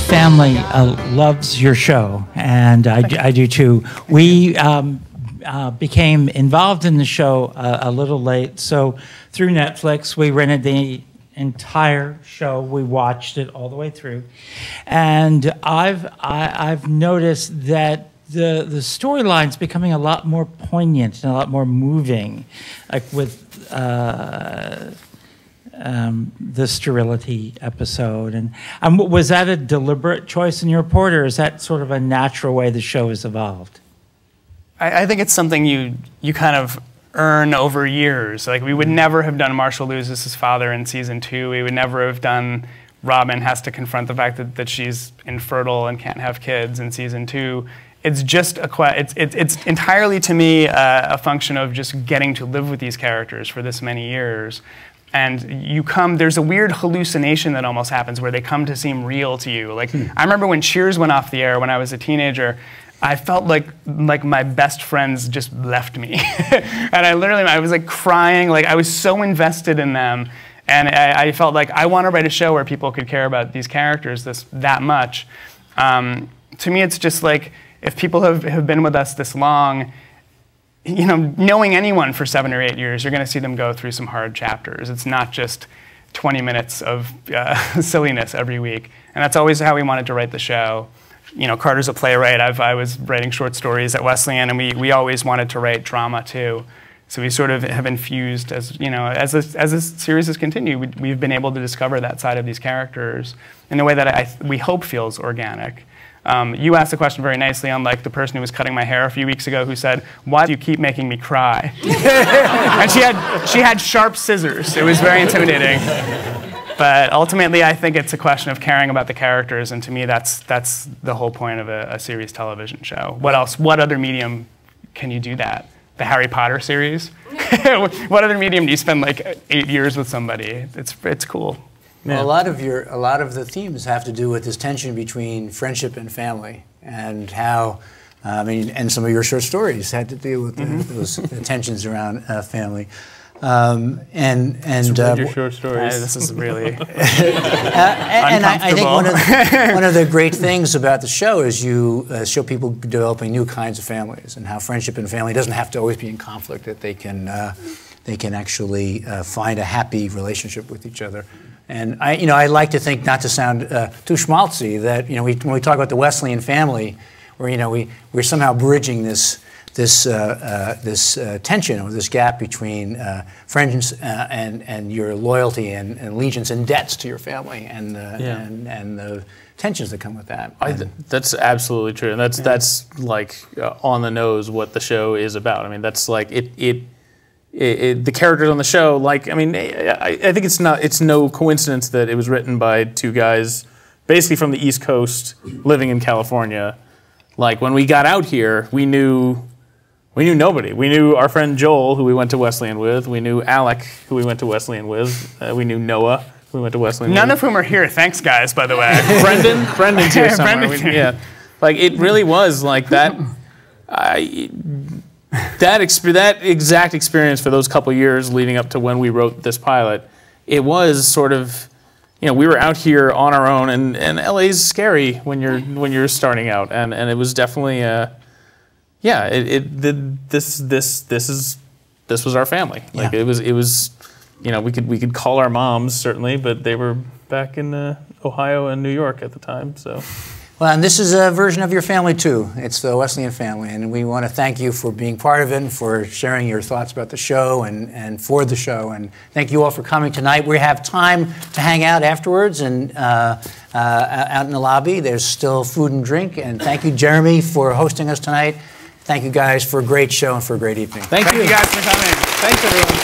family loves your show, and I do too. We became involved in the show a little late, so through Netflix, we rented the entire show. We watched it all the way through, and I've noticed that the storyline's becoming a lot more poignant and a lot more moving, like with the sterility episode. And was that a deliberate choice in your report, or is that sort of a natural way the show has evolved? I think it's something you kind of earn over years. Like, we would never have done Marshall loses his father in season 2. We would never have done Robin has to confront the fact that she's infertile and can't have kids in season 2. It's just it's entirely, to me, a function of just getting to live with these characters for this many years. And there's a weird hallucination that almost happens where they come to seem real to you. Like, I remember when Cheers went off the air when I was a teenager, I felt like my best friends just left me. And I was like crying, like I was so invested in them. And I felt like I want to write a show where people could care about these characters that much. To me, it's just like, if people have been with us this long, you know, knowing anyone for 7 or 8 years, you're going to see them go through some hard chapters. It's not just 20 minutes of silliness every week. And that's always how we wanted to write the show. You know, Carter's a playwright. I was writing short stories at Wesleyan, and we always wanted to write drama too. So we sort of have infused, as this series has continued, we've been able to discover that side of these characters in a way that we hope feels organic. You asked the question very nicely, unlike the person who was cutting my hair a few weeks ago who said, "Why do you keep making me cry?" And she had sharp scissors. It was very intimidating. But ultimately, I think it's a question of caring about the characters, and to me, that's the whole point of a series television show. What else? What other medium can you do that? The Harry Potter series? What other medium do you spend like 8 years with somebody? It's cool. Well, a lot of the themes have to do with this tension between friendship and family, and how, and some of your short stories had to deal with those tensions around family. Your short stories. This is really and I think one of the great things about the show is you show people developing new kinds of families, and how friendship and family doesn't have to always be in conflict, that they can actually find a happy relationship with each other. And I like to think, not to sound too schmaltzy, that when we talk about the Wesleyan family, where we're somehow bridging this tension, or this gap between friends and your loyalty and allegiance and debts to your family, and the tensions that come with that. That's absolutely true, and that's like on the nose what the show is about. I mean, that's like the characters on the show, like, I mean, I think it's no coincidence that it was written by two guys basically from the East Coast living in California. Like, when we got out here, we knew nobody. We knew our friend Joel, who we went to Wesleyan with. We knew Alec, who we went to Wesleyan with. We knew Noah, who we went to Wesleyan with. None of whom are here. Thanks, guys, by the way. Brendan's here somewhere. Like, it really was like that. That exact experience for those couple years leading up to when we wrote this pilot, it was sort of, we were out here on our own, and LA's scary when you're starting out, and it was definitely this was our family. Like, it was we could call our moms, certainly, but they were back in Ohio and New York at the time, so. Well, and this is a version of your family, too. It's the Wesleyan family, and we want to thank you for being part of it and for sharing your thoughts about the show and for the show. And thank you all for coming tonight. We have time to hang out afterwards and out in the lobby. There's still food and drink. And thank you, Jeremy, for hosting us tonight. Thank you, guys, for a great show and for a great evening. Thank you guys for coming. Thanks, everyone.